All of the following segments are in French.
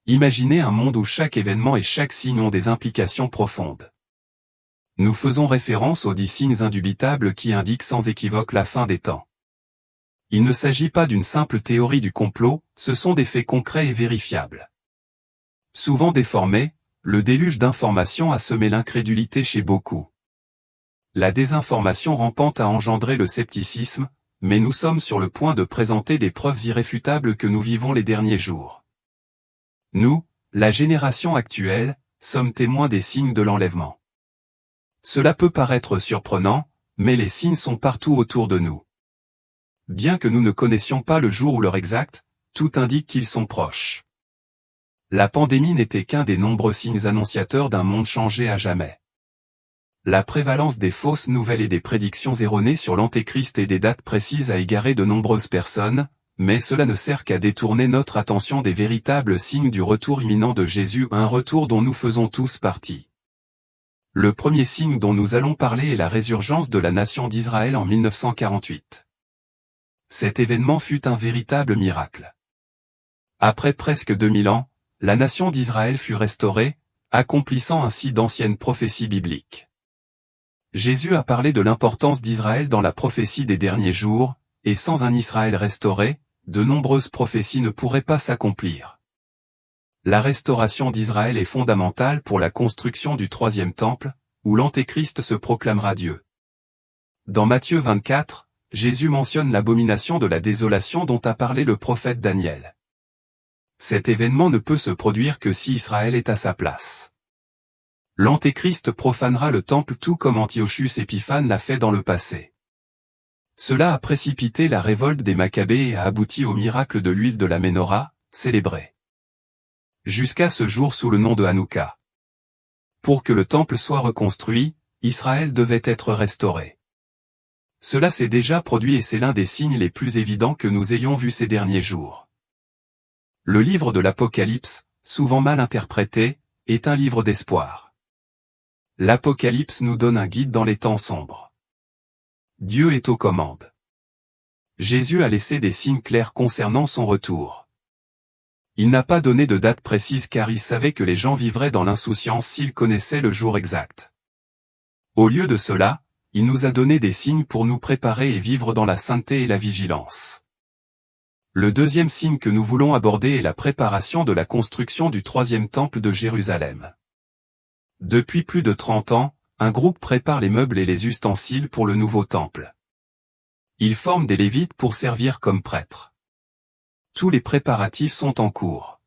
Imaginez un monde où chaque événement et chaque signe ont des implications profondes. Nous faisons référence aux 10 signes indubitables qui indiquent sans équivoque la fin des temps. Il ne s'agit pas d'une simple théorie du complot, ce sont des faits concrets et vérifiables. Souvent déformés, le déluge d'informations a semé l'incrédulité chez beaucoup. La désinformation rampante a engendré le scepticisme, mais nous sommes sur le point de présenter des preuves irréfutables que nous vivons les derniers jours. Nous, la génération actuelle, sommes témoins des signes de l'enlèvement. Cela peut paraître surprenant, mais les signes sont partout autour de nous. Bien que nous ne connaissions pas le jour ou l'heure exacte, tout indique qu'ils sont proches. La pandémie n'était qu'un des nombreux signes annonciateurs d'un monde changé à jamais. La prévalence des fausses nouvelles et des prédictions erronées sur l'Antéchrist et des dates précises a égaré de nombreuses personnes, mais cela ne sert qu'à détourner notre attention des véritables signes du retour imminent de Jésus, un retour dont nous faisons tous partie. Le premier signe dont nous allons parler est la résurgence de la nation d'Israël en 1948. Cet événement fut un véritable miracle. Après presque 2000 ans, la nation d'Israël fut restaurée, accomplissant ainsi d'anciennes prophéties bibliques. Jésus a parlé de l'importance d'Israël dans la prophétie des derniers jours, et sans un Israël restauré, de nombreuses prophéties ne pourraient pas s'accomplir. La restauration d'Israël est fondamentale pour la construction du troisième temple, où l'Antéchrist se proclamera Dieu. Dans Matthieu 24, Jésus mentionne l'abomination de la désolation dont a parlé le prophète Daniel. Cet événement ne peut se produire que si Israël est à sa place. L'Antéchrist profanera le temple tout comme Antiochus Épiphane l'a fait dans le passé. Cela a précipité la révolte des Maccabées et a abouti au miracle de l'huile de la Ménorah, célébré jusqu'à ce jour sous le nom de Hanouka. Pour que le temple soit reconstruit, Israël devait être restauré. Cela s'est déjà produit et c'est l'un des signes les plus évidents que nous ayons vus ces derniers jours. Le livre de l'Apocalypse, souvent mal interprété, est un livre d'espoir. L'Apocalypse nous donne un guide dans les temps sombres. Dieu est aux commandes. Jésus a laissé des signes clairs concernant son retour. Il n'a pas donné de date précise car il savait que les gens vivraient dans l'insouciance s'ils connaissaient le jour exact. Au lieu de cela, il nous a donné des signes pour nous préparer et vivre dans la sainteté et la vigilance. Le deuxième signe que nous voulons aborder est la préparation de la construction du troisième temple de Jérusalem. Depuis plus de 30 ans, un groupe prépare les meubles et les ustensiles pour le nouveau temple. Ils forment des Lévites pour servir comme prêtres. Tous les préparatifs sont en cours.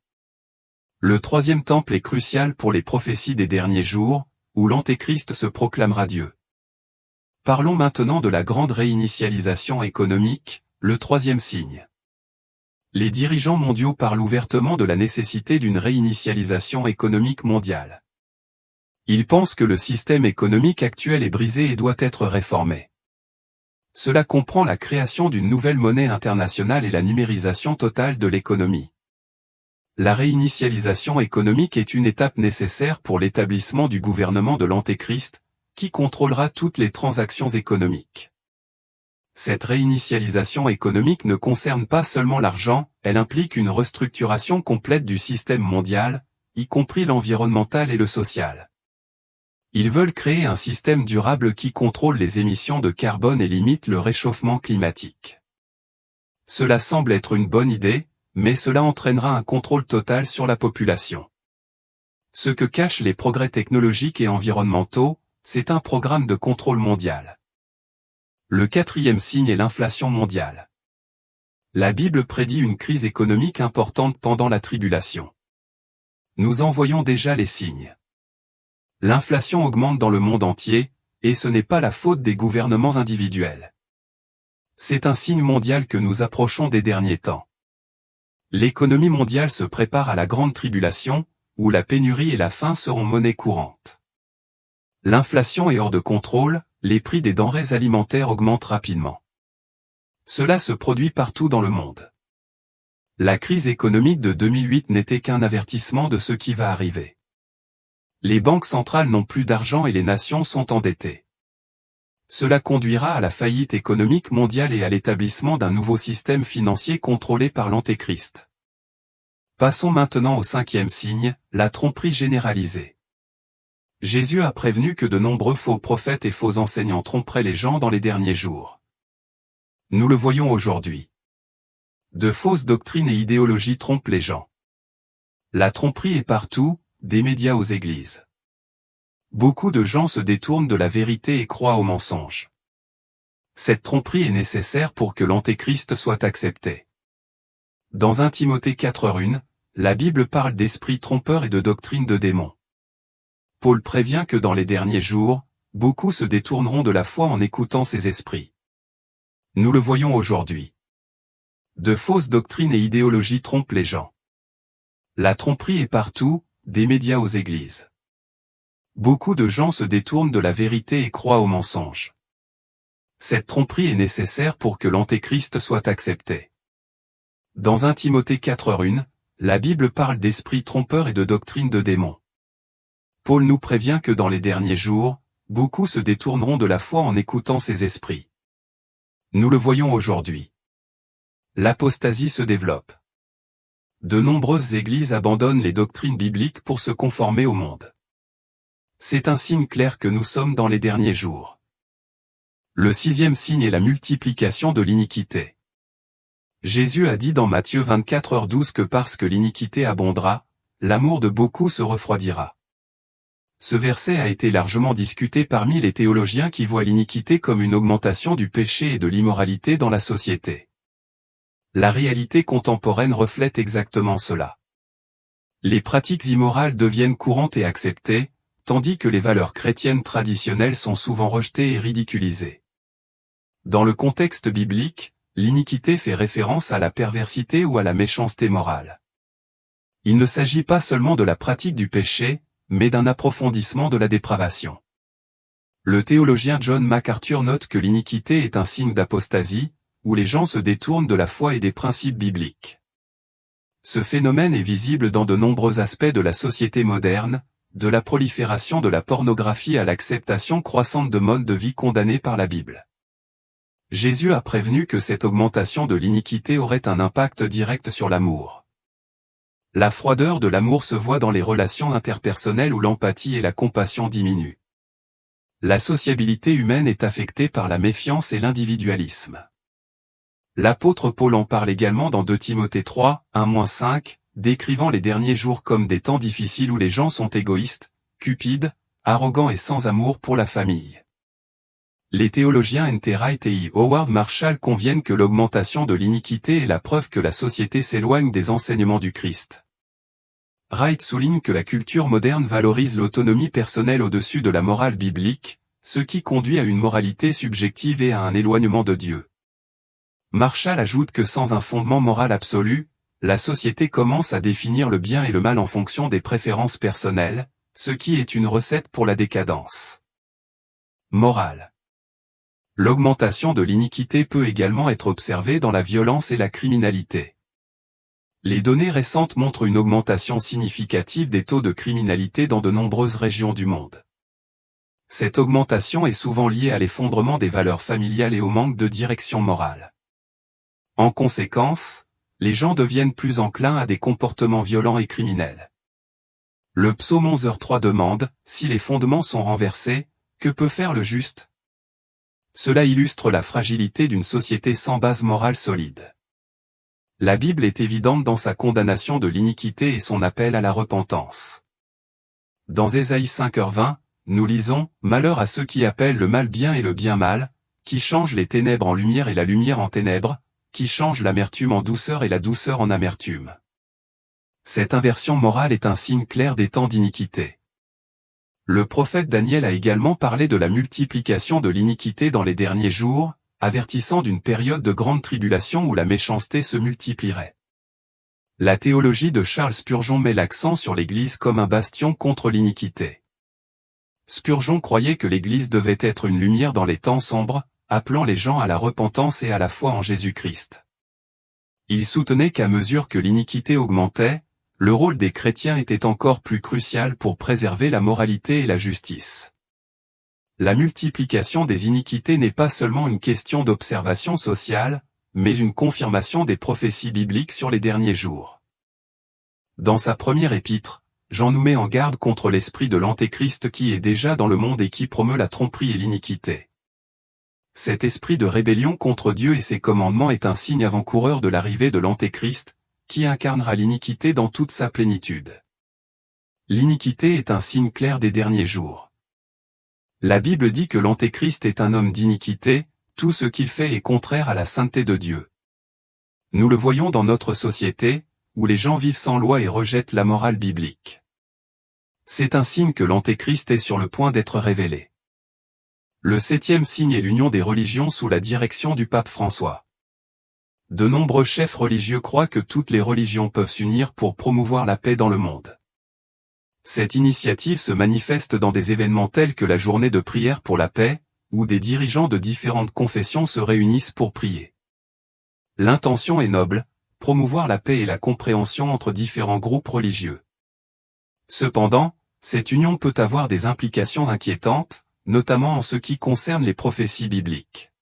Le troisième temple est crucial pour les prophéties des derniers jours, où l'Antéchrist se proclamera Dieu. Parlons maintenant de la grande réinitialisation économique, le troisième signe. Les dirigeants mondiaux parlent ouvertement de la nécessité d'une réinitialisation économique mondiale. Ils pensent que le système économique actuel est brisé et doit être réformé. Cela comprend la création d'une nouvelle monnaie internationale et la numérisation totale de l'économie. La réinitialisation économique est une étape nécessaire pour l'établissement du gouvernement de l'Antéchrist, qui contrôlera toutes les transactions économiques. Cette réinitialisation économique ne concerne pas seulement l'argent, elle implique une restructuration complète du système mondial, y compris l'environnemental et le social. Ils veulent créer un système durable qui contrôle les émissions de carbone et limite le réchauffement climatique. Cela semble être une bonne idée, mais cela entraînera un contrôle total sur la population. Ce que cachent les progrès technologiques et environnementaux, c'est un programme de contrôle mondial. Le quatrième signe est l'inflation mondiale. La Bible prédit une crise économique importante pendant la tribulation. Nous en voyons déjà les signes. L'inflation augmente dans le monde entier, et ce n'est pas la faute des gouvernements individuels. C'est un signe mondial que nous approchons des derniers temps. L'économie mondiale se prépare à la grande tribulation, où la pénurie et la faim seront monnaie courante. L'inflation est hors de contrôle, les prix des denrées alimentaires augmentent rapidement. Cela se produit partout dans le monde. La crise économique de 2008 n'était qu'un avertissement de ce qui va arriver. Les banques centrales n'ont plus d'argent et les nations sont endettées. Cela conduira à la faillite économique mondiale et à l'établissement d'un nouveau système financier contrôlé par l'Antéchrist. Passons maintenant au 5e signe, la tromperie généralisée. Jésus a prévenu que de nombreux faux prophètes et faux enseignants tromperaient les gens dans les derniers jours. Nous le voyons aujourd'hui. De fausses doctrines et idéologies trompent les gens. La tromperie est partout, des médias aux églises. Beaucoup de gens se détournent de la vérité et croient aux mensonges. Cette tromperie est nécessaire pour que l'antéchrist soit accepté. Dans 1 Timothée 4:1, la Bible parle d'esprits trompeurs et de doctrines de démons. Paul prévient que dans les derniers jours, beaucoup se détourneront de la foi en écoutant ces esprits. Nous le voyons aujourd'hui. De fausses doctrines et idéologies trompent les gens. La tromperie est partout, des médias aux églises. Beaucoup de gens se détournent de la vérité et croient aux mensonges. Cette tromperie est nécessaire pour que l'antéchrist soit accepté. Dans 1 Timothée 4:1, la Bible parle d'esprits trompeurs et de doctrines de démons. Paul nous prévient que dans les derniers jours, beaucoup se détourneront de la foi en écoutant ces esprits. Nous le voyons aujourd'hui. L'apostasie se développe. De nombreuses églises abandonnent les doctrines bibliques pour se conformer au monde. C'est un signe clair que nous sommes dans les derniers jours. Le 6e signe est la multiplication de l'iniquité. Jésus a dit dans Matthieu 24:12 que parce que l'iniquité abondera, l'amour de beaucoup se refroidira. Ce verset a été largement discuté parmi les théologiens qui voient l'iniquité comme une augmentation du péché et de l'immoralité dans la société. La réalité contemporaine reflète exactement cela. Les pratiques immorales deviennent courantes et acceptées, tandis que les valeurs chrétiennes traditionnelles sont souvent rejetées et ridiculisées. Dans le contexte biblique, l'iniquité fait référence à la perversité ou à la méchanceté morale. Il ne s'agit pas seulement de la pratique du péché, mais d'un approfondissement de la dépravation. Le théologien John MacArthur note que l'iniquité est un signe d'apostasie, où les gens se détournent de la foi et des principes bibliques. Ce phénomène est visible dans de nombreux aspects de la société moderne, de la prolifération de la pornographie à l'acceptation croissante de modes de vie condamnés par la Bible. Jésus a prévenu que cette augmentation de l'iniquité aurait un impact direct sur l'amour. La froideur de l'amour se voit dans les relations interpersonnelles où l'empathie et la compassion diminuent. La sociabilité humaine est affectée par la méfiance et l'individualisme. L'apôtre Paul en parle également dans 2 Timothée 3, 1-5, décrivant les derniers jours comme des temps difficiles où les gens sont égoïstes, cupides, arrogants et sans amour pour la famille. Les théologiens N.T. Wright et Howard Marshall conviennent que l'augmentation de l'iniquité est la preuve que la société s'éloigne des enseignements du Christ. Wright souligne que la culture moderne valorise l'autonomie personnelle au-dessus de la morale biblique, ce qui conduit à une moralité subjective et à un éloignement de Dieu. Marshall ajoute que sans un fondement moral absolu, la société commence à définir le bien et le mal en fonction des préférences personnelles, ce qui est une recette pour la décadence. Morale. L'augmentation de l'iniquité peut également être observée dans la violence et la criminalité. Les données récentes montrent une augmentation significative des taux de criminalité dans de nombreuses régions du monde. Cette augmentation est souvent liée à l'effondrement des valeurs familiales et au manque de direction morale. En conséquence, les gens deviennent plus enclins à des comportements violents et criminels. Le psaume 11:3 demande, si les fondements sont renversés, que peut faire le juste ? Cela illustre la fragilité d'une société sans base morale solide. La Bible est évidente dans sa condamnation de l'iniquité et son appel à la repentance. Dans Ésaïe 5:20, nous lisons « Malheur à ceux qui appellent le mal bien et le bien mal, qui changent les ténèbres en lumière et la lumière en ténèbres, qui changent l'amertume en douceur et la douceur en amertume. » Cette inversion morale est un signe clair des temps d'iniquité. Le prophète Daniel a également parlé de la multiplication de l'iniquité dans les derniers jours, avertissant d'une période de grande tribulation où la méchanceté se multiplierait. La théologie de Charles Spurgeon met l'accent sur l'Église comme un bastion contre l'iniquité. Spurgeon croyait que l'Église devait être une lumière dans les temps sombres, appelant les gens à la repentance et à la foi en Jésus-Christ. Il soutenait qu'à mesure que l'iniquité augmentait, le rôle des chrétiens était encore plus crucial pour préserver la moralité et la justice. La multiplication des iniquités n'est pas seulement une question d'observation sociale, mais une confirmation des prophéties bibliques sur les derniers jours. Dans sa première épître, Jean nous met en garde contre l'esprit de l'Antéchrist qui est déjà dans le monde et qui promeut la tromperie et l'iniquité. Cet esprit de rébellion contre Dieu et ses commandements est un signe avant-coureur de l'arrivée de l'Antéchrist, qui incarnera l'iniquité dans toute sa plénitude. L'iniquité est un signe clair des derniers jours. La Bible dit que l'Antéchrist est un homme d'iniquité, tout ce qu'il fait est contraire à la sainteté de Dieu. Nous le voyons dans notre société, où les gens vivent sans loi et rejettent la morale biblique. C'est un signe que l'Antéchrist est sur le point d'être révélé. Le 7e signe est l'union des religions sous la direction du pape François. De nombreux chefs religieux croient que toutes les religions peuvent s'unir pour promouvoir la paix dans le monde. Cette initiative se manifeste dans des événements tels que la journée de prière pour la paix, où des dirigeants de différentes confessions se réunissent pour prier. L'intention est noble, promouvoir la paix et la compréhension entre différents groupes religieux. Cependant, cette union peut avoir des implications inquiétantes, notamment en ce qui concerne les prophéties bibliques.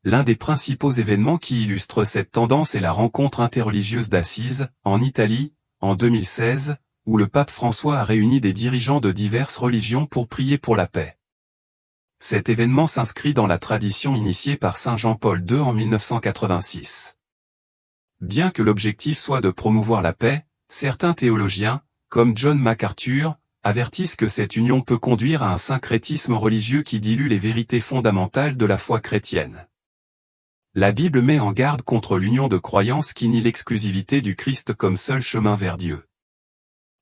L'un des principaux événements qui illustre cette tendance est la rencontre interreligieuse d'Assise, en Italie, en 2016, où le pape François a réuni des dirigeants de diverses religions pour prier pour la paix. Cet événement s'inscrit dans la tradition initiée par Saint Jean-Paul II en 1986. Bien que l'objectif soit de promouvoir la paix, certains théologiens, comme John MacArthur, avertissent que cette union peut conduire à un syncrétisme religieux qui dilue les vérités fondamentales de la foi chrétienne. La Bible met en garde contre l'union de croyances qui nie l'exclusivité du Christ comme seul chemin vers Dieu.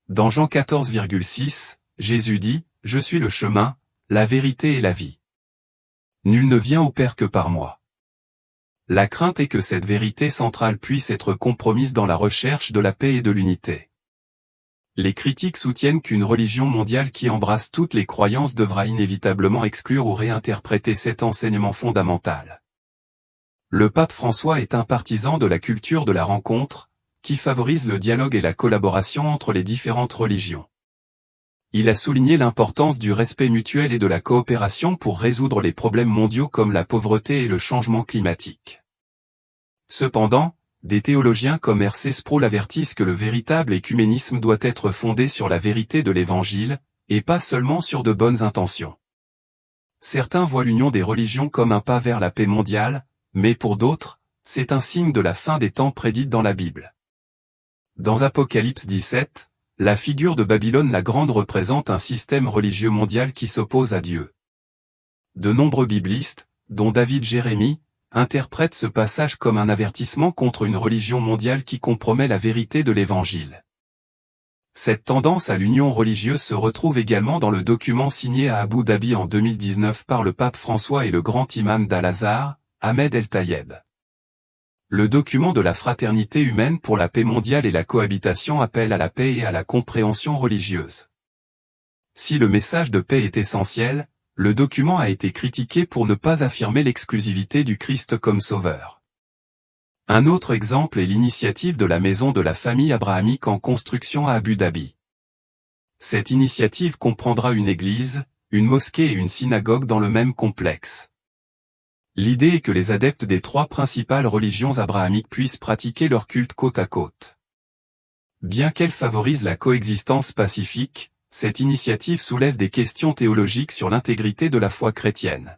Dans Jean 14,6, Jésus dit, « Je suis le chemin, la vérité et la vie. Nul ne vient au Père que par moi. » La crainte est que cette vérité centrale puisse être compromise dans la recherche de la paix et de l'unité. Les critiques soutiennent qu'une religion mondiale qui embrasse toutes les croyances devra inévitablement exclure ou réinterpréter cet enseignement fondamental. Le pape François est un partisan de la culture de la rencontre, qui favorise le dialogue et la collaboration entre les différentes religions. Il a souligné l'importance du respect mutuel et de la coopération pour résoudre les problèmes mondiaux comme la pauvreté et le changement climatique. Cependant, des théologiens comme R.C. Sproul avertissent que le véritable écuménisme doit être fondé sur la vérité de l'Évangile, et pas seulement sur de bonnes intentions. Certains voient l'union des religions comme un pas vers la paix mondiale, mais pour d'autres, c'est un signe de la fin des temps prédite dans la Bible. Dans Apocalypse 17, la figure de Babylone la Grande représente un système religieux mondial qui s'oppose à Dieu. De nombreux biblistes, dont David Jérémie, interprètent ce passage comme un avertissement contre une religion mondiale qui compromet la vérité de l'Évangile. Cette tendance à l'union religieuse se retrouve également dans le document signé à Abu Dhabi en 2019 par le pape François et le grand imam d'Al-Azhar, Ahmed El-Tayeb. Le document de la fraternité humaine pour la paix mondiale et la cohabitation appelle à la paix et à la compréhension religieuse. Si le message de paix est essentiel, le document a été critiqué pour ne pas affirmer l'exclusivité du Christ comme sauveur. Un autre exemple est l'initiative de la maison de la famille abrahamique en construction à Abu Dhabi. Cette initiative comprendra une église, une mosquée et une synagogue dans le même complexe. L'idée est que les adeptes des trois principales religions abrahamiques puissent pratiquer leur culte côte à côte. Bien qu'elle favorise la coexistence pacifique, cette initiative soulève des questions théologiques sur l'intégrité de la foi chrétienne.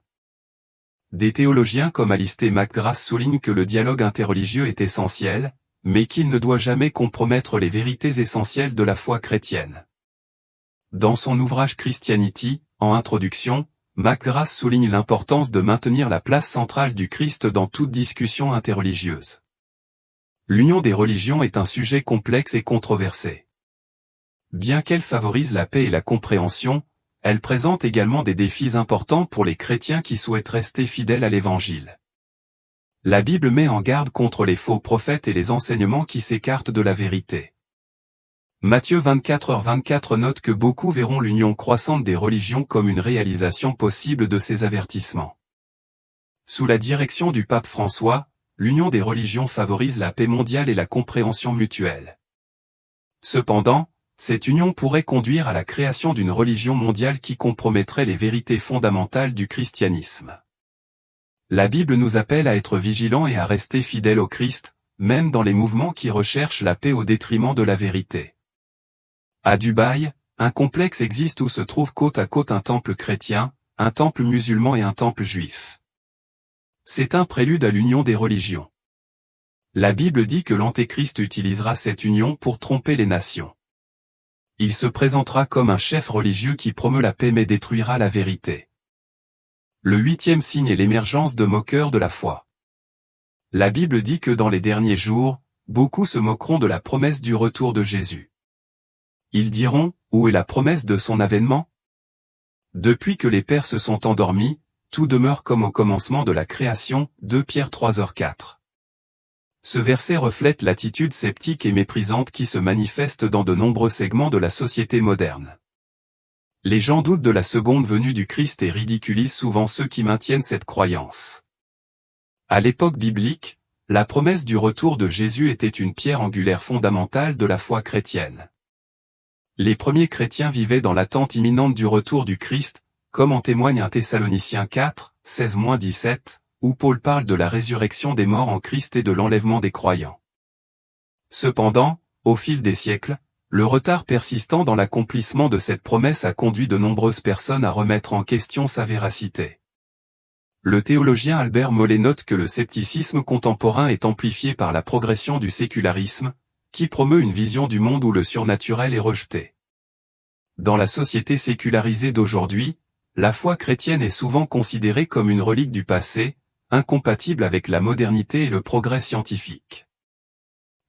Des théologiens comme Alistair McGrath soulignent que le dialogue interreligieux est essentiel, mais qu'il ne doit jamais compromettre les vérités essentielles de la foi chrétienne. Dans son ouvrage Christianity, en introduction, McGrath souligne l'importance de maintenir la place centrale du Christ dans toute discussion interreligieuse. L'union des religions est un sujet complexe et controversé. Bien qu'elle favorise la paix et la compréhension, elle présente également des défis importants pour les chrétiens qui souhaitent rester fidèles à l'Évangile. La Bible met en garde contre les faux prophètes et les enseignements qui s'écartent de la vérité. Matthieu 24h24 note que beaucoup verront l'union croissante des religions comme une réalisation possible de ces avertissements. Sous la direction du pape François, l'union des religions favorise la paix mondiale et la compréhension mutuelle. Cependant, cette union pourrait conduire à la création d'une religion mondiale qui compromettrait les vérités fondamentales du christianisme. La Bible nous appelle à être vigilants et à rester fidèles au Christ, même dans les mouvements qui recherchent la paix au détriment de la vérité. À Dubaï, un complexe existe où se trouvent côte à côte un temple chrétien, un temple musulman et un temple juif. C'est un prélude à l'union des religions. La Bible dit que l'Antéchrist utilisera cette union pour tromper les nations. Il se présentera comme un chef religieux qui promeut la paix mais détruira la vérité. Le 8e signe est l'émergence de moqueurs de la foi. La Bible dit que dans les derniers jours, beaucoup se moqueront de la promesse du retour de Jésus. Ils diront, où est la promesse de son avènement? Depuis que les pères se sont endormis, tout demeure comme au commencement de la création, 2 Pierre 3h4. Ce verset reflète l'attitude sceptique et méprisante qui se manifeste dans de nombreux segments de la société moderne. Les gens doutent de la seconde venue du Christ et ridiculisent souvent ceux qui maintiennent cette croyance. À l'époque biblique, la promesse du retour de Jésus était une pierre angulaire fondamentale de la foi chrétienne. Les premiers chrétiens vivaient dans l'attente imminente du retour du Christ, comme en témoigne 1 Thessaloniciens 4, 16-17, où Paul parle de la résurrection des morts en Christ et de l'enlèvement des croyants. Cependant, au fil des siècles, le retard persistant dans l'accomplissement de cette promesse a conduit de nombreuses personnes à remettre en question sa véracité. Le théologien Albert Mollet note que le scepticisme contemporain est amplifié par la progression du sécularisme, qui promeut une vision du monde où le surnaturel est rejeté. Dans la société sécularisée d'aujourd'hui, la foi chrétienne est souvent considérée comme une relique du passé, incompatible avec la modernité et le progrès scientifique.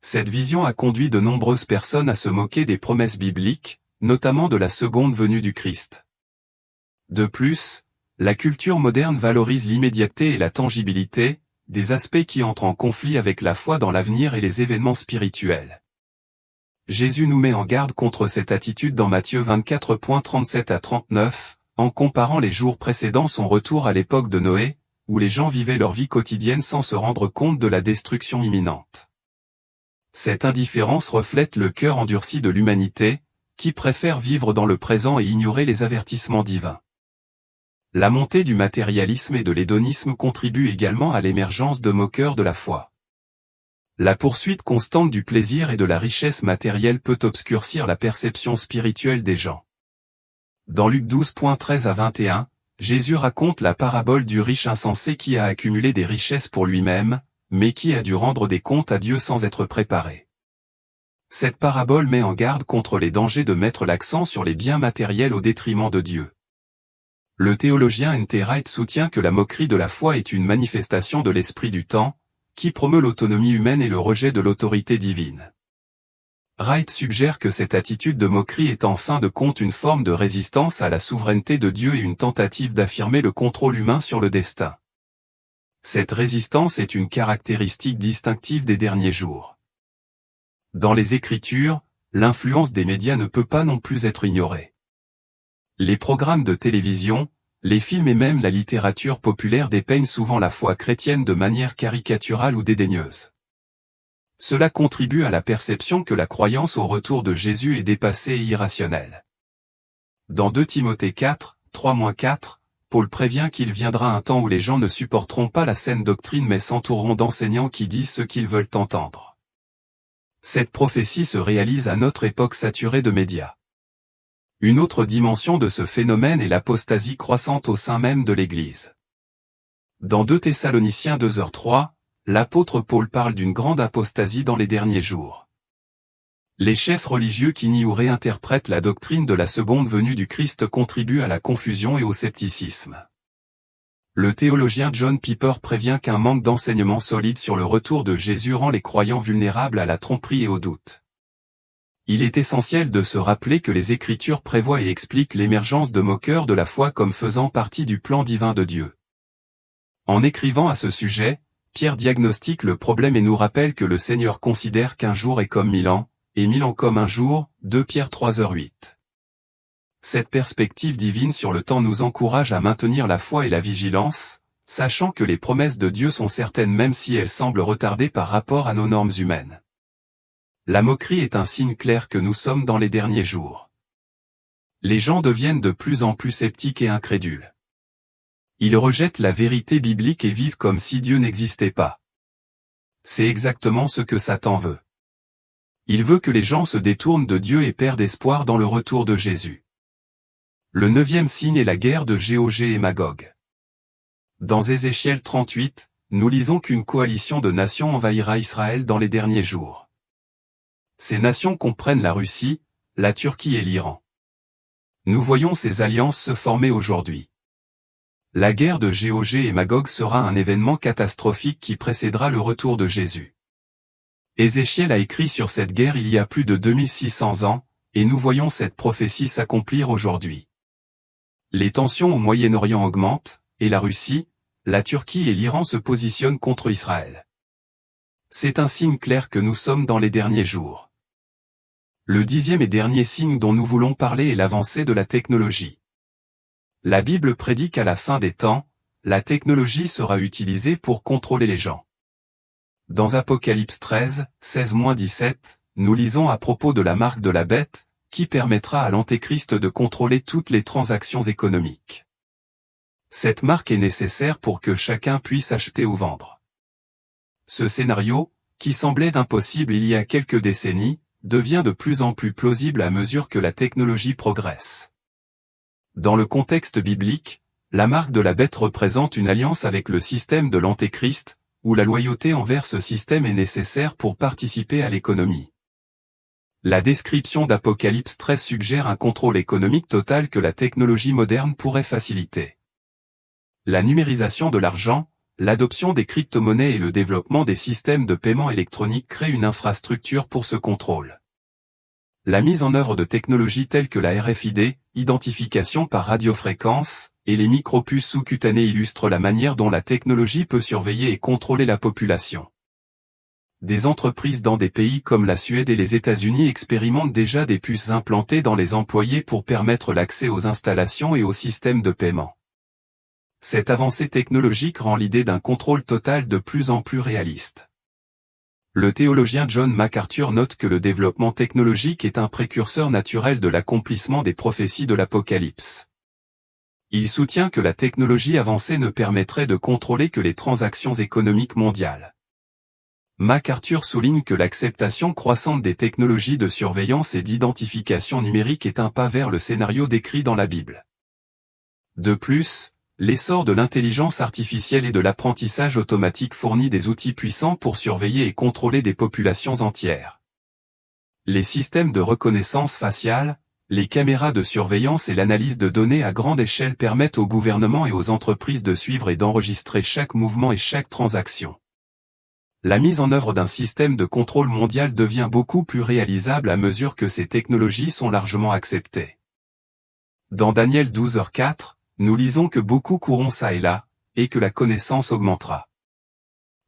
Cette vision a conduit de nombreuses personnes à se moquer des promesses bibliques, notamment de la seconde venue du Christ. De plus, la culture moderne valorise l'immédiateté et la tangibilité, des aspects qui entrent en conflit avec la foi dans l'avenir et les événements spirituels. Jésus nous met en garde contre cette attitude dans Matthieu 24.37-39, en comparant les jours précédant son retour à l'époque de Noé, où les gens vivaient leur vie quotidienne sans se rendre compte de la destruction imminente. Cette indifférence reflète le cœur endurci de l'humanité, qui préfère vivre dans le présent et ignorer les avertissements divins. La montée du matérialisme et de l'hédonisme contribue également à l'émergence de moqueurs de la foi. La poursuite constante du plaisir et de la richesse matérielle peut obscurcir la perception spirituelle des gens. Dans Luc 12.13-21, Jésus raconte la parabole du riche insensé qui a accumulé des richesses pour lui-même, mais qui a dû rendre des comptes à Dieu sans être préparé. Cette parabole met en garde contre les dangers de mettre l'accent sur les biens matériels au détriment de Dieu. Le théologien N.T. Wright soutient que la moquerie de la foi est une manifestation de l'esprit du temps, qui promeut l'autonomie humaine et le rejet de l'autorité divine. Wright suggère que cette attitude de moquerie est en fin de compte une forme de résistance à la souveraineté de Dieu et une tentative d'affirmer le contrôle humain sur le destin. Cette résistance est une caractéristique distinctive des derniers jours. Dans les Écritures, l'influence des médias ne peut pas non plus être ignorée. Les programmes de télévision, les films et même la littérature populaire dépeignent souvent la foi chrétienne de manière caricaturale ou dédaigneuse. Cela contribue à la perception que la croyance au retour de Jésus est dépassée et irrationnelle. Dans 2 Timothée 4, 3-4, Paul prévient qu'il viendra un temps où les gens ne supporteront pas la saine doctrine mais s'entoureront d'enseignants qui disent ce qu'ils veulent entendre. Cette prophétie se réalise à notre époque saturée de médias. Une autre dimension de ce phénomène est l'apostasie croissante au sein même de l'Église. Dans 2 Thessaloniciens 2h3, l'apôtre Paul parle d'une grande apostasie dans les derniers jours. Les chefs religieux qui nient ou réinterprètent la doctrine de la seconde venue du Christ contribuent à la confusion et au scepticisme. Le théologien John Piper prévient qu'un manque d'enseignement solide sur le retour de Jésus rend les croyants vulnérables à la tromperie et au doute. Il est essentiel de se rappeler que les Écritures prévoient et expliquent l'émergence de moqueurs de la foi comme faisant partie du plan divin de Dieu. En écrivant à ce sujet, Pierre diagnostique le problème et nous rappelle que le Seigneur considère qu'un jour est comme 1000 ans, et 1000 ans comme un jour, 2 Pierre 3h8. Cette perspective divine sur le temps nous encourage à maintenir la foi et la vigilance, sachant que les promesses de Dieu sont certaines même si elles semblent retardées par rapport à nos normes humaines. La moquerie est un signe clair que nous sommes dans les derniers jours. Les gens deviennent de plus en plus sceptiques et incrédules. Ils rejettent la vérité biblique et vivent comme si Dieu n'existait pas. C'est exactement ce que Satan veut. Il veut que les gens se détournent de Dieu et perdent espoir dans le retour de Jésus. Le 9e signe est la guerre de Gog et Magog. Dans Ézéchiel 38, nous lisons qu'une coalition de nations envahira Israël dans les derniers jours. Ces nations comprennent la Russie, la Turquie et l'Iran. Nous voyons ces alliances se former aujourd'hui. La guerre de Gog et Magog sera un événement catastrophique qui précédera le retour de Jésus. Ézéchiel a écrit sur cette guerre il y a plus de 2600 ans, et nous voyons cette prophétie s'accomplir aujourd'hui. Les tensions au Moyen-Orient augmentent, et la Russie, la Turquie et l'Iran se positionnent contre Israël. C'est un signe clair que nous sommes dans les derniers jours. Le 10e et dernier signe dont nous voulons parler est l'avancée de la technologie. La Bible prédit qu'à la fin des temps, la technologie sera utilisée pour contrôler les gens. Dans Apocalypse 13, 16-17, nous lisons à propos de la marque de la bête, qui permettra à l'Antéchrist de contrôler toutes les transactions économiques. Cette marque est nécessaire pour que chacun puisse acheter ou vendre. Ce scénario, qui semblait impossible il y a quelques décennies, devient de plus en plus plausible à mesure que la technologie progresse. Dans le contexte biblique, la marque de la bête représente une alliance avec le système de l'Antéchrist, où la loyauté envers ce système est nécessaire pour participer à l'économie. La description d'Apocalypse 13 suggère un contrôle économique total que la technologie moderne pourrait faciliter. La numérisation de l'argent, l'adoption des crypto-monnaies et le développement des systèmes de paiement électronique créent une infrastructure pour ce contrôle. La mise en œuvre de technologies telles que la RFID, identification par radiofréquence, et les micropuces sous-cutanées illustrent la manière dont la technologie peut surveiller et contrôler la population. Des entreprises dans des pays comme la Suède et les États-Unis expérimentent déjà des puces implantées dans les employés pour permettre l'accès aux installations et aux systèmes de paiement. Cette avancée technologique rend l'idée d'un contrôle total de plus en plus réaliste. Le théologien John MacArthur note que le développement technologique est un précurseur naturel de l'accomplissement des prophéties de l'Apocalypse. Il soutient que la technologie avancée ne permettrait de contrôler que les transactions économiques mondiales. MacArthur souligne que l'acceptation croissante des technologies de surveillance et d'identification numérique est un pas vers le scénario décrit dans la Bible. De plus, l'essor de l'intelligence artificielle et de l'apprentissage automatique fournit des outils puissants pour surveiller et contrôler des populations entières. Les systèmes de reconnaissance faciale, les caméras de surveillance et l'analyse de données à grande échelle permettent aux gouvernements et aux entreprises de suivre et d'enregistrer chaque mouvement et chaque transaction. La mise en œuvre d'un système de contrôle mondial devient beaucoup plus réalisable à mesure que ces technologies sont largement acceptées. Dans Daniel 12h4, nous lisons que beaucoup courront çà et là, et que la connaissance augmentera.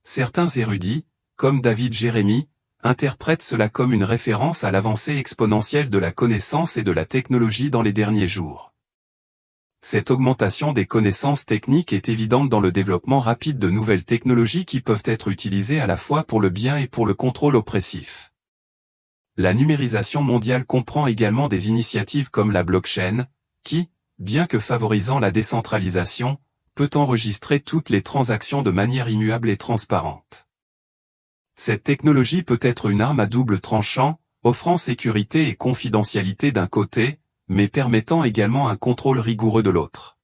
Certains érudits, comme David Jérémie, interprètent cela comme une référence à l'avancée exponentielle de la connaissance et de la technologie dans les derniers jours. Cette augmentation des connaissances techniques est évidente dans le développement rapide de nouvelles technologies qui peuvent être utilisées à la fois pour le bien et pour le contrôle oppressif. La numérisation mondiale comprend également des initiatives comme la blockchain, qui, bien que favorisant la décentralisation, peut enregistrer toutes les transactions de manière immuable et transparente. Cette technologie peut être une arme à double tranchant, offrant sécurité et confidentialité d'un côté, mais permettant également un contrôle rigoureux de l'autre.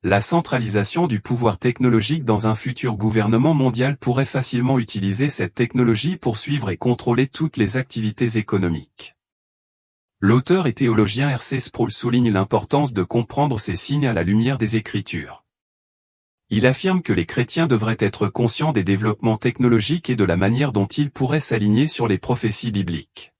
La centralisation du pouvoir technologique dans un futur gouvernement mondial pourrait facilement utiliser cette technologie pour suivre et contrôler toutes les activités économiques. L'auteur et théologien R.C. Sproul souligne l'importance de comprendre ces signes à la lumière des Écritures. Il affirme que les chrétiens devraient être conscients des développements technologiques et de la manière dont ils pourraient s'aligner sur les prophéties bibliques.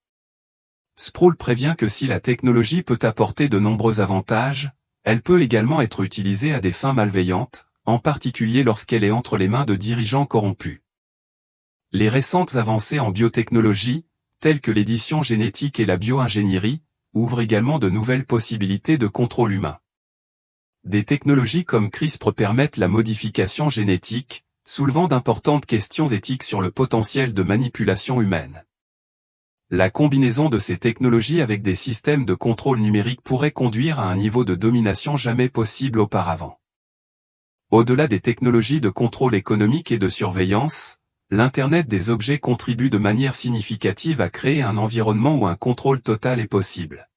Sproul prévient que si la technologie peut apporter de nombreux avantages, elle peut également être utilisée à des fins malveillantes, en particulier lorsqu'elle est entre les mains de dirigeants corrompus. Les récentes avancées en biotechnologie, telles que l'édition génétique et la bioingénierie, ouvrent également de nouvelles possibilités de contrôle humain. Des technologies comme CRISPR permettent la modification génétique, soulevant d'importantes questions éthiques sur le potentiel de manipulation humaine. La combinaison de ces technologies avec des systèmes de contrôle numérique pourrait conduire à un niveau de domination jamais possible auparavant. Au-delà des technologies de contrôle économique et de surveillance, l'Internet des objets contribue de manière significative à créer un environnement où un contrôle total est possible.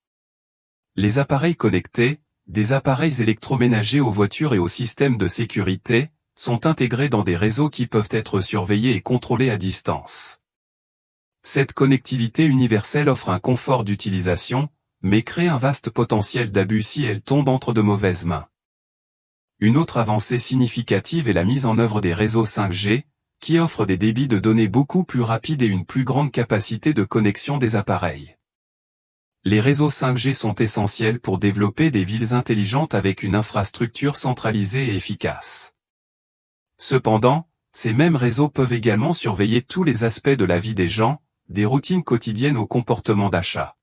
Les appareils connectés, des appareils électroménagers aux voitures et aux systèmes de sécurité, sont intégrés dans des réseaux qui peuvent être surveillés et contrôlés à distance. Cette connectivité universelle offre un confort d'utilisation, mais crée un vaste potentiel d'abus si elle tombe entre de mauvaises mains. Une autre avancée significative est la mise en œuvre des réseaux 5G, qui offrent des débits de données beaucoup plus rapides et une plus grande capacité de connexion des appareils. Les réseaux 5G sont essentiels pour développer des villes intelligentes avec une infrastructure centralisée et efficace. Cependant, ces mêmes réseaux peuvent également surveiller tous les aspects de la vie des gens, des routines quotidiennes au comportement d'achat.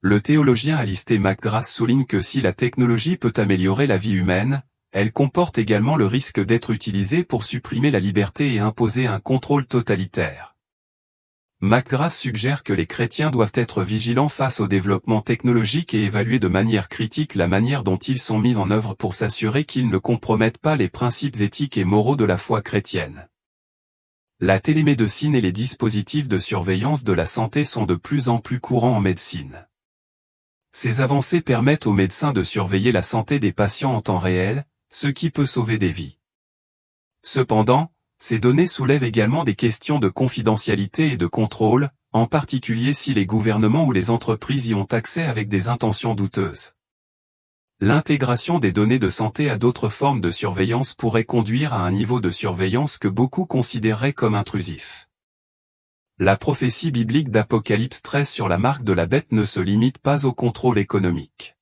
Le théologien Alistair McGrath souligne que si la technologie peut améliorer la vie humaine, elle comporte également le risque d'être utilisée pour supprimer la liberté et imposer un contrôle totalitaire. McGrath suggère que les chrétiens doivent être vigilants face au développement technologique et évaluer de manière critique la manière dont ils sont mis en œuvre pour s'assurer qu'ils ne compromettent pas les principes éthiques et moraux de la foi chrétienne. La télémédecine et les dispositifs de surveillance de la santé sont de plus en plus courants en médecine. Ces avancées permettent aux médecins de surveiller la santé des patients en temps réel, ce qui peut sauver des vies. Cependant, ces données soulèvent également des questions de confidentialité et de contrôle, en particulier si les gouvernements ou les entreprises y ont accès avec des intentions douteuses. L'intégration des données de santé à d'autres formes de surveillance pourrait conduire à un niveau de surveillance que beaucoup considéreraient comme intrusif. La prophétie biblique d'Apocalypse 13 sur la marque de la bête ne se limite pas au contrôle économique.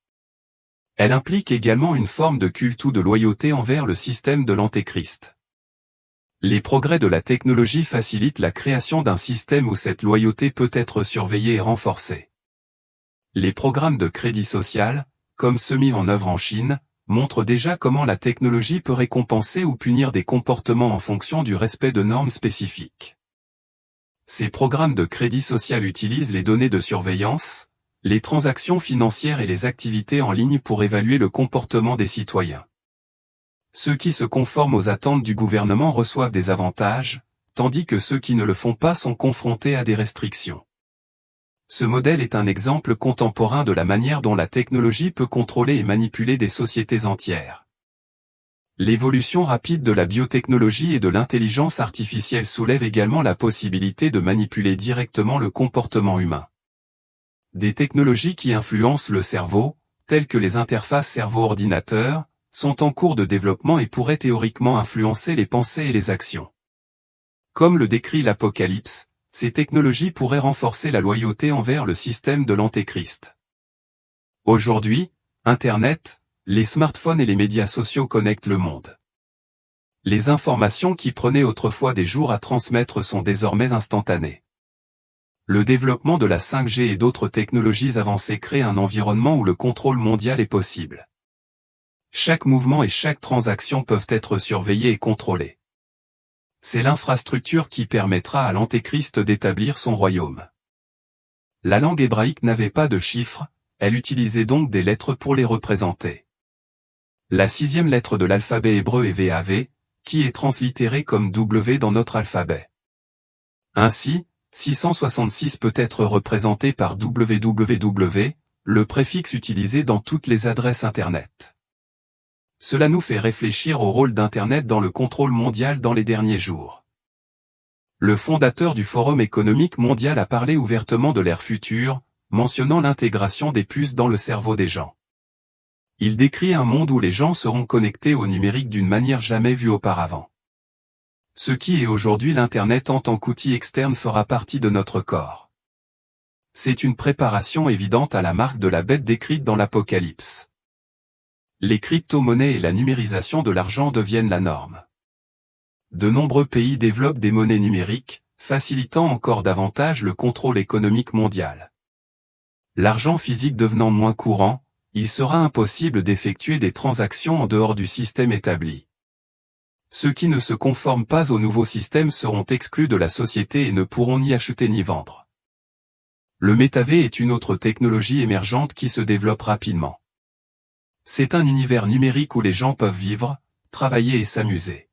Elle implique également une forme de culte ou de loyauté envers le système de l'Antéchrist. Les progrès de la technologie facilitent la création d'un système où cette loyauté peut être surveillée et renforcée. Les programmes de crédit social, comme ceux mis en œuvre en Chine, montrent déjà comment la technologie peut récompenser ou punir des comportements en fonction du respect de normes spécifiques. Ces programmes de crédit social utilisent les données de surveillance, les transactions financières et les activités en ligne pour évaluer le comportement des citoyens. Ceux qui se conforment aux attentes du gouvernement reçoivent des avantages, tandis que ceux qui ne le font pas sont confrontés à des restrictions. Ce modèle est un exemple contemporain de la manière dont la technologie peut contrôler et manipuler des sociétés entières. L'évolution rapide de la biotechnologie et de l'intelligence artificielle soulève également la possibilité de manipuler directement le comportement humain. Des technologies qui influencent le cerveau, telles que les interfaces cerveau-ordinateur, sont en cours de développement et pourraient théoriquement influencer les pensées et les actions. Comme le décrit l'Apocalypse, ces technologies pourraient renforcer la loyauté envers le système de l'Antéchrist. Aujourd'hui, Internet, les smartphones et les médias sociaux connectent le monde. Les informations qui prenaient autrefois des jours à transmettre sont désormais instantanées. Le développement de la 5G et d'autres technologies avancées crée un environnement où le contrôle mondial est possible. Chaque mouvement et chaque transaction peuvent être surveillés et contrôlés. C'est l'infrastructure qui permettra à l'Antéchrist d'établir son royaume. La langue hébraïque n'avait pas de chiffres, elle utilisait donc des lettres pour les représenter. La 6e lettre de l'alphabet hébreu est VAV, qui est translittérée comme W dans notre alphabet. Ainsi, 666 peut être représenté par WWW, le préfixe utilisé dans toutes les adresses Internet. Cela nous fait réfléchir au rôle d'Internet dans le contrôle mondial dans les derniers jours. Le fondateur du Forum économique mondial a parlé ouvertement de l'ère future, mentionnant l'intégration des puces dans le cerveau des gens. Il décrit un monde où les gens seront connectés au numérique d'une manière jamais vue auparavant. Ce qui est aujourd'hui l'Internet en tant qu'outil externe fera partie de notre corps. C'est une préparation évidente à la marque de la bête décrite dans l'Apocalypse. Les crypto-monnaies et la numérisation de l'argent deviennent la norme. De nombreux pays développent des monnaies numériques, facilitant encore davantage le contrôle économique mondial. L'argent physique devenant moins courant, il sera impossible d'effectuer des transactions en dehors du système établi. Ceux qui ne se conforment pas au nouveau système seront exclus de la société et ne pourront ni acheter ni vendre. Le métavers est une autre technologie émergente qui se développe rapidement. C'est un univers numérique où les gens peuvent vivre, travailler et s'amuser.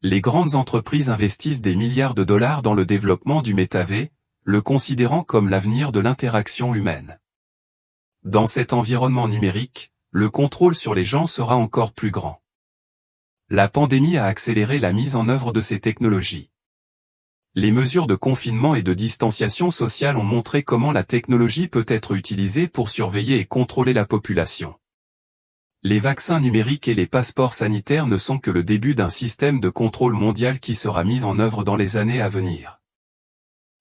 Les grandes entreprises investissent des milliards de dollars dans le développement du métavers, le considérant comme l'avenir de l'interaction humaine. Dans cet environnement numérique, le contrôle sur les gens sera encore plus grand. La pandémie a accéléré la mise en œuvre de ces technologies. Les mesures de confinement et de distanciation sociale ont montré comment la technologie peut être utilisée pour surveiller et contrôler la population. Les vaccins numériques et les passeports sanitaires ne sont que le début d'un système de contrôle mondial qui sera mis en œuvre dans les années à venir.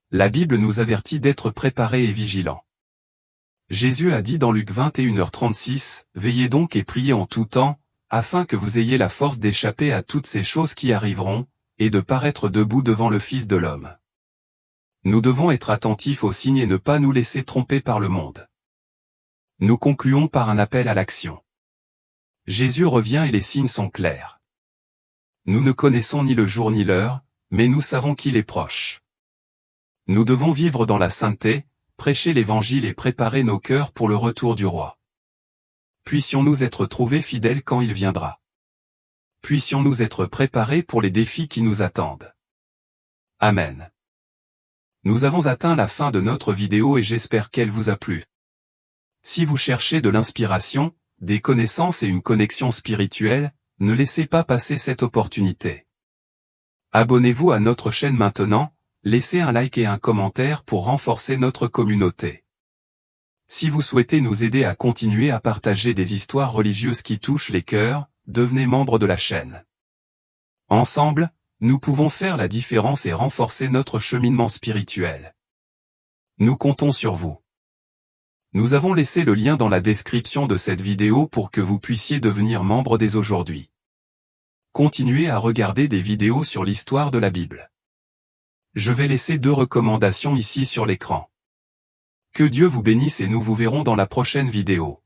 La Bible nous avertit d'être préparés et vigilants. Jésus a dit dans Luc 21h36, « Veillez donc et priez en tout temps, afin que vous ayez la force d'échapper à toutes ces choses qui arriveront, et de paraître debout devant le Fils de l'homme. » Nous devons être attentifs aux signes et ne pas nous laisser tromper par le monde. Nous concluons par un appel à l'action. Jésus revient et les signes sont clairs. Nous ne connaissons ni le jour ni l'heure, mais nous savons qu'il est proche. Nous devons vivre dans la sainteté, prêcher l'Évangile et préparer nos cœurs pour le retour du Roi. Puissions-nous être trouvés fidèles quand il viendra. Puissions-nous être préparés pour les défis qui nous attendent. Amen. Nous avons atteint la fin de notre vidéo et j'espère qu'elle vous a plu. Si vous cherchez de l'inspiration, des connaissances et une connexion spirituelle, ne laissez pas passer cette opportunité. Abonnez-vous à notre chaîne maintenant, laissez un like et un commentaire pour renforcer notre communauté. Si vous souhaitez nous aider à continuer à partager des histoires religieuses qui touchent les cœurs, devenez membre de la chaîne. Ensemble, nous pouvons faire la différence et renforcer notre cheminement spirituel. Nous comptons sur vous. Nous avons laissé le lien dans la description de cette vidéo pour que vous puissiez devenir membre dès aujourd'hui. Continuez à regarder des vidéos sur l'histoire de la Bible. Je vais laisser 2 recommandations ici sur l'écran. Que Dieu vous bénisse et nous vous verrons dans la prochaine vidéo.